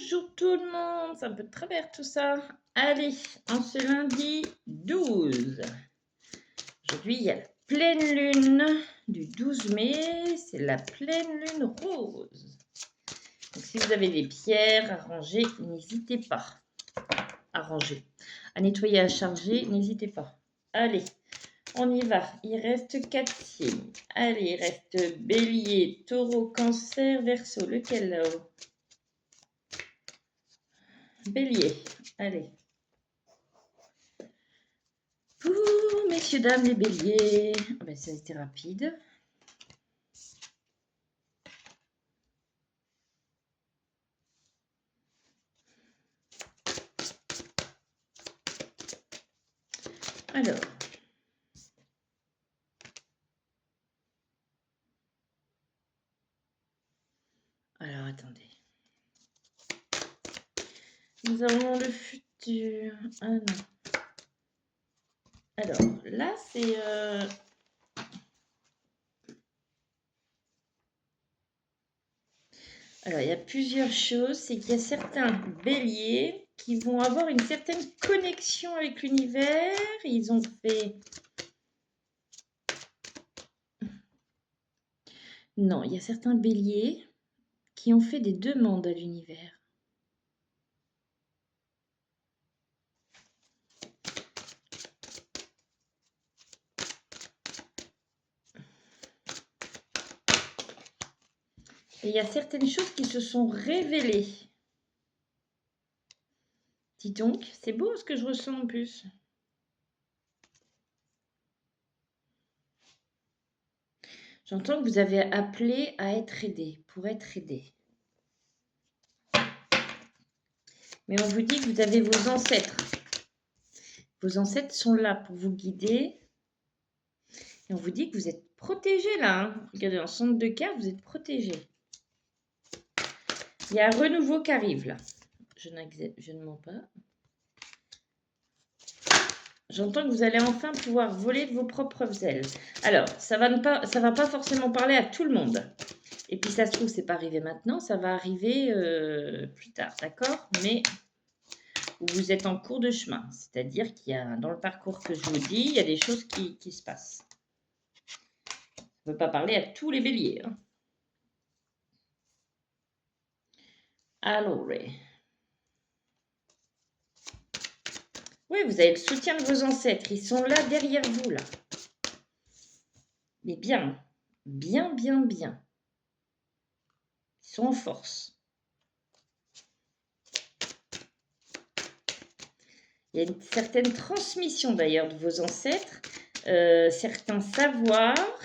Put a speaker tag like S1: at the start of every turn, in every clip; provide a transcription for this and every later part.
S1: Bonjour tout le monde, c'est un peu de travers tout ça. Allez, en ce lundi 12. Aujourd'hui, il y a la pleine lune du 12 mai, c'est la pleine lune rose. Donc si vous avez des pierres à ranger, n'hésitez pas à ranger. À nettoyer, à charger, n'hésitez pas. Allez, on y va. Il reste 4 signes. Allez, il reste bélier, taureau, cancer, verseau. Lequel là-haut? Bélier, allez. Pour messieurs, dames, les béliers. Ah ben, ça a été rapide. Alors, attendez. Nous avons le futur. Ah non. Alors, là, c'est... Alors, il y a plusieurs choses. C'est qu'il y a certains béliers qui vont avoir une certaine connexion avec l'univers. Ils ont fait... Non, il y a certains béliers qui ont fait des demandes à l'univers. Et il y a certaines choses qui se sont révélées. Dis donc, c'est beau ce que je ressens en plus. J'entends que vous avez appelé à être aidé, pour être aidé. Mais on vous dit que vous avez vos ancêtres. Vos ancêtres sont là pour vous guider. Et on vous dit que vous êtes protégé là. Hein. Regardez, en centre de carte, vous êtes protégé. Il y a un renouveau qui arrive là. Je ne mens pas. J'entends que vous allez enfin pouvoir voler de vos propres ailes. Alors, ça va pas forcément parler à tout le monde. Et puis ça se trouve, c'est pas arrivé maintenant, ça va arriver plus tard, d'accord? Mais vous êtes en cours de chemin. C'est-à-dire qu'il y a, dans le parcours que je vous dis, il y a des choses qui se passent. Ça ne peut pas parler à tous les béliers. Hein. Alors, oui, vous avez le soutien de vos ancêtres. Ils sont là derrière vous, là. Mais bien, bien, bien, bien. Ils sont en force. Il y a une certaine transmission d'ailleurs de vos ancêtres, certains savoirs.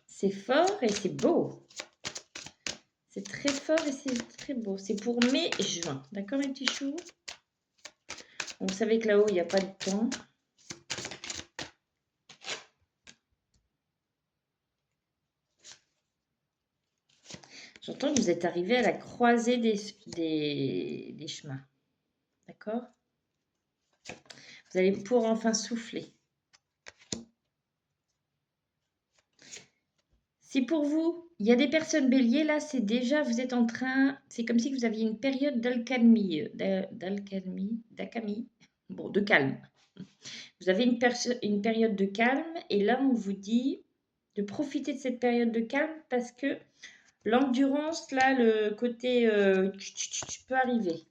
S1: C'est fort et c'est beau. C'est très fort et c'est très beau. C'est pour mai et juin. D'accord, mes petits choux? Vous savez que là-haut, il n'y a pas de temps. J'entends que vous êtes arrivé à la croisée des chemins. D'accord? Vous allez pouvoir enfin souffler. Si pour vous, il y a des personnes béliers, là, c'est déjà, vous êtes en train, c'est comme si vous aviez une période d'alcalmie, bon, de calme. Vous avez une période de calme et là, on vous dit de profiter de cette période de calme parce que l'endurance, là, le côté peut arriver.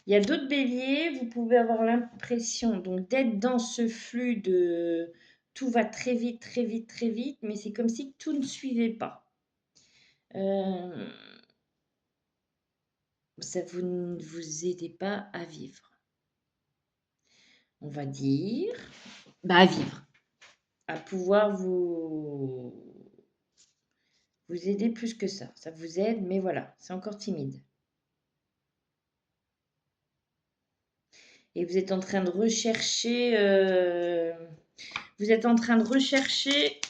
S1: Il y a d'autres béliers, vous pouvez avoir l'impression donc d'être dans ce flux de tout va très vite, très vite, très vite, mais c'est comme si tout ne suivait pas. Ça vous ne vous aidez pas à vivre. On va dire, à vivre, à pouvoir vous aider plus que ça. Ça vous aide, mais voilà, c'est encore timide. Et vous êtes en train de rechercher,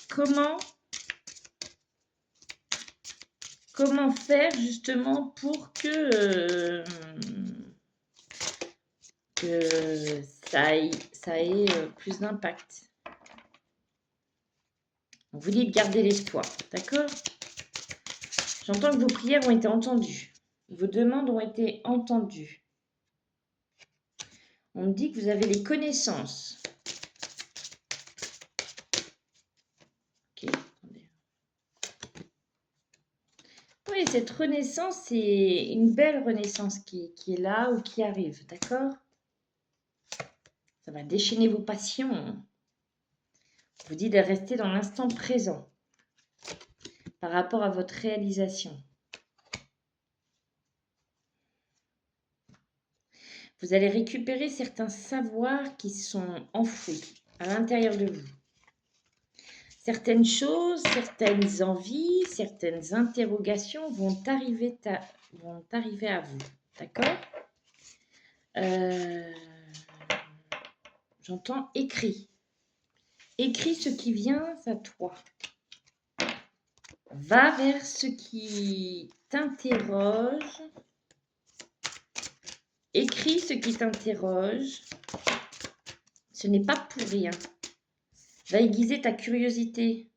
S1: comment faire justement pour que que ça ait plus d'impact. Vous dites garder l'espoir, d'accord? J'entends que vos prières ont été entendues. Vos demandes ont été entendues. On me dit que vous avez les connaissances. Ok, attendez. Oui, cette renaissance, c'est une belle renaissance qui est là ou qui arrive, d'accord? Ça va déchaîner vos passions. Je vous dis de rester dans l'instant présent par rapport à votre réalisation. Vous allez récupérer certains savoirs qui sont enfouis à l'intérieur de vous. Certaines choses, certaines envies, certaines interrogations vont arriver à vous. D'accord? J'entends écrit. Écris ce qui vient à toi. Va vers ce qui t'interroge. Écris ce qui t'interroge. Ce n'est pas pour rien. Va aiguiser ta curiosité.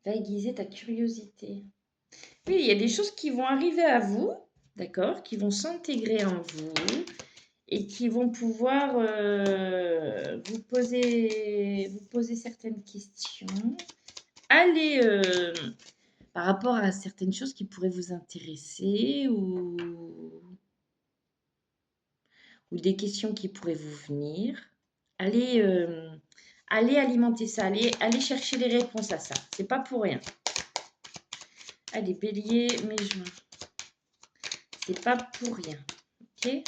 S1: Va aiguiser ta curiosité. Oui, il y a des choses qui vont arriver à vous, d'accord, qui vont s'intégrer en vous et qui vont pouvoir vous poser certaines questions. Allez, par rapport à certaines choses qui pourraient vous intéresser ou des questions qui pourraient vous venir. Allez, allez alimenter ça, allez chercher les réponses à ça. C'est pas pour rien. Allez, bélier, mes juin. C'est pas pour rien. Ok?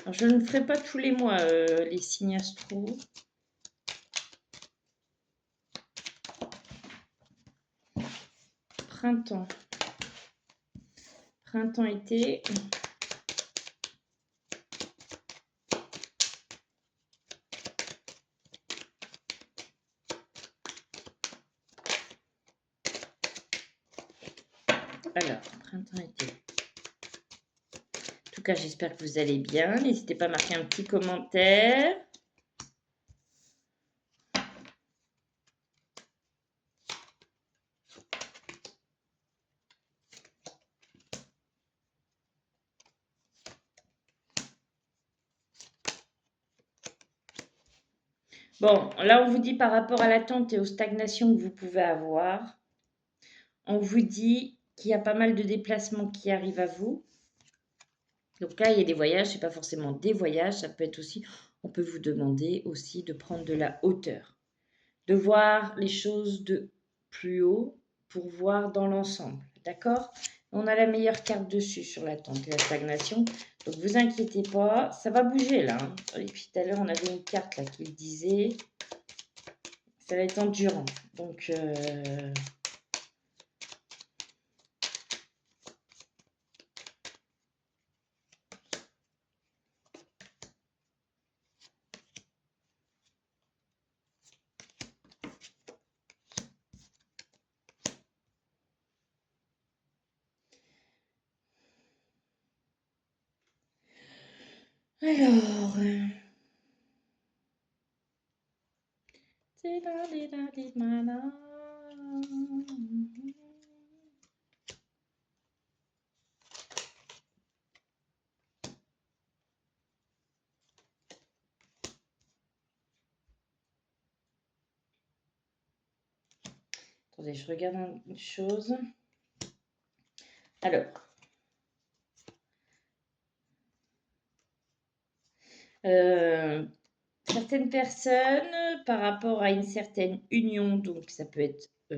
S1: Alors, je ne ferai pas tous les mois les signes astro. Printemps. Printemps-été. Alors, printemps-été. En tout cas, j'espère que vous allez bien. N'hésitez pas à marquer un petit commentaire. Bon, là, on vous dit par rapport à l'attente et aux stagnations que vous pouvez avoir, on vous dit qu'il y a pas mal de déplacements qui arrivent à vous. Donc là, il y a des voyages, ce n'est pas forcément des voyages, ça peut être aussi, on peut vous demander aussi de prendre de la hauteur, de voir les choses de plus haut pour voir dans l'ensemble, d'accord? On a la meilleure carte dessus sur l'attente et la stagnation, donc vous inquiétez pas, ça va bouger là. Hein. Et puis tout à l'heure, on avait une carte là qui le disait, ça va être endurant, donc... Alors... Attendez, je regarde une chose. Alors, certaines personnes, par rapport à une certaine union, donc ça peut être au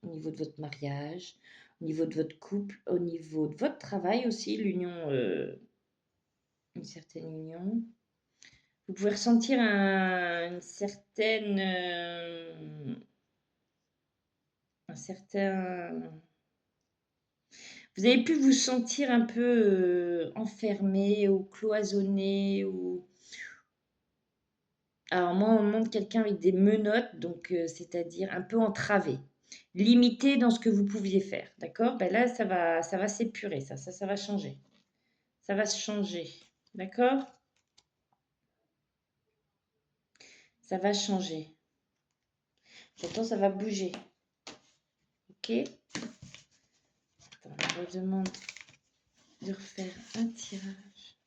S1: niveau de votre mariage, au niveau de votre couple, au niveau de votre travail aussi, l'union, une certaine union. Vous pouvez ressentir une certaine, un certain... Vous avez pu vous sentir un peu enfermé ou cloisonné ou Alors moi, on montre quelqu'un avec des menottes, donc c'est-à-dire un peu entravé. Limité dans ce que vous pouviez faire, d'accord? Ben là, ça va s'épurer, ça va changer. Ça va se changer, d'accord? Ça va changer. J'entends, ça va bouger. Ok? Attends, on me redemande de refaire un tirage.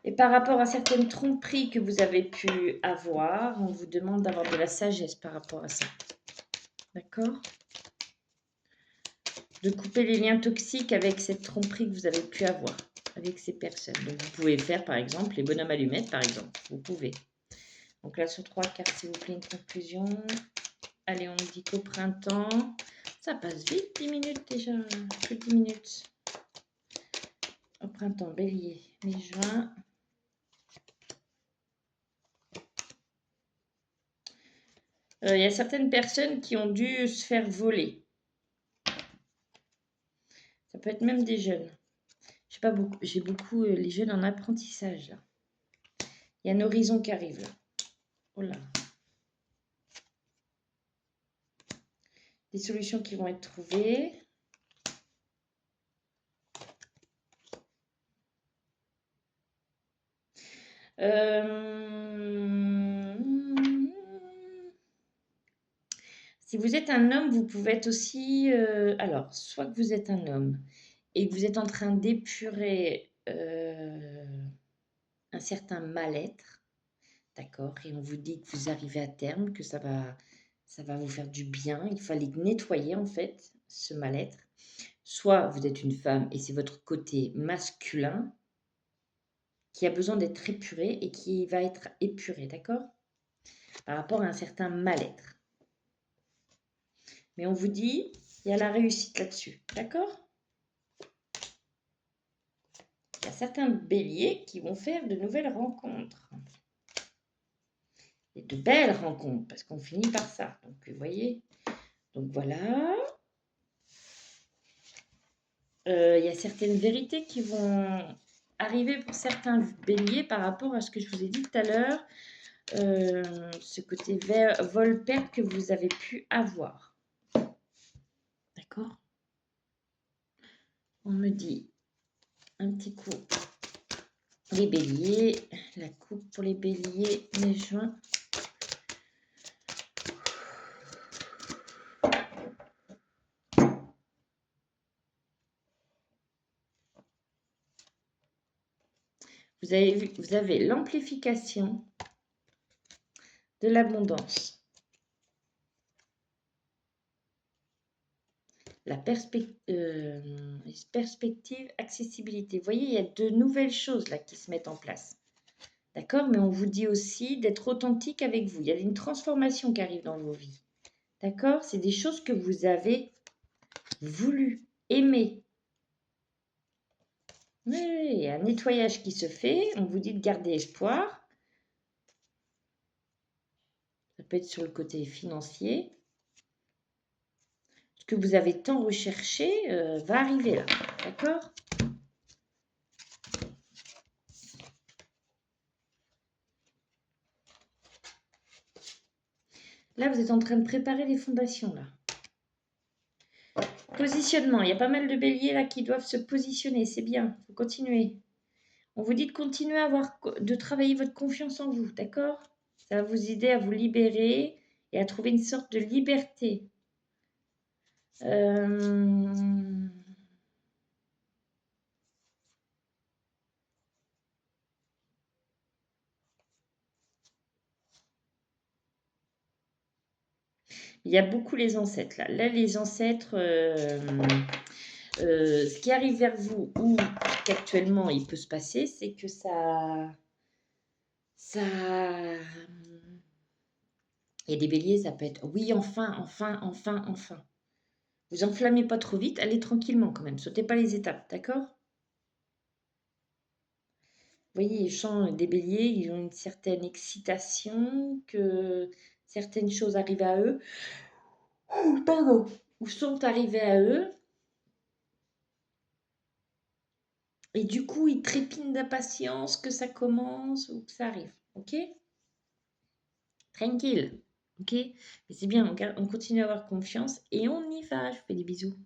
S1: Et par rapport à certaines tromperies que vous avez pu avoir, on vous demande d'avoir de la sagesse par rapport à ça. D'accord? De couper les liens toxiques avec cette tromperie que vous avez pu avoir avec ces personnes. Donc, vous pouvez faire, par exemple, les bonhommes allumettes, par exemple. Vous pouvez. Donc là, sur 3 cartes, s'il vous plaît, une conclusion. Allez, on dit qu'au printemps, ça passe vite, 10 minutes déjà, plus de 10 minutes. Au printemps, bélier, mai, juin. Il y a certaines personnes qui ont dû se faire voler. Ça peut être même des jeunes. Je sais pas beaucoup, j'ai beaucoup les jeunes en apprentissage là. Il y a un horizon qui arrive là. Oh là. Des solutions qui vont être trouvées. Si vous êtes un homme, vous pouvez être aussi... alors, soit que vous êtes un homme et que vous êtes en train d'épurer un certain mal-être, d'accord? Et on vous dit que vous arrivez à terme, que ça va vous faire du bien. Il fallait nettoyer, en fait, ce mal-être. Soit vous êtes une femme et c'est votre côté masculin qui a besoin d'être épuré et qui va être épuré, d'accord? Par rapport à un certain mal-être. Mais on vous dit, il y a la réussite là-dessus, d'accord? Il y a certains béliers qui vont faire de nouvelles rencontres. Et de belles rencontres, parce qu'on finit par ça. Donc, vous voyez. Donc, voilà. Il y a certaines vérités qui vont arriver pour certains béliers par rapport à ce que je vous ai dit tout à l'heure. Ce côté vol-perte que vous avez pu avoir. D'accord? On me dit un petit coup les béliers, la coupe pour les béliers, mai-juin. Vous avez vu, vous avez l'amplification de l'abondance. La perspective, accessibilité. Vous voyez, il y a de nouvelles choses là qui se mettent en place. D'accord? Mais on vous dit aussi d'être authentique avec vous. Il y a une transformation qui arrive dans vos vies. D'accord? C'est des choses que vous avez voulu, aimé. Oui, il y a un nettoyage qui se fait. On vous dit de garder espoir. Ça peut être sur le côté financier. Ce que vous avez tant recherché va arriver là. D'accord? Là, vous êtes en train de préparer les fondations là. Positionnement. Il y a pas mal de béliers là qui doivent se positionner. C'est bien. Il faut continuer. On vous dit de continuer à de travailler votre confiance en vous. D'accord? Ça va vous aider à vous libérer et à trouver une sorte de liberté. Il y a beaucoup les ancêtres là. Là, les ancêtres, ce qui arrive vers vous ou qu'actuellement il peut se passer, c'est que il y a des béliers, ça peut être oui, enfin, enfin, enfin, enfin. Vous enflammez pas trop vite, allez tranquillement quand même, sautez pas les étapes, d'accord? Vous voyez, les chants des béliers, ils ont une certaine excitation, que certaines choses arrivent à eux, pardon, ou sont arrivées à eux, et du coup, ils trépignent d'impatience que ça commence ou que ça arrive, ok? tranquille. Ok? Mais c'est bien, on continue à avoir confiance et on y va. Je vous fais des bisous.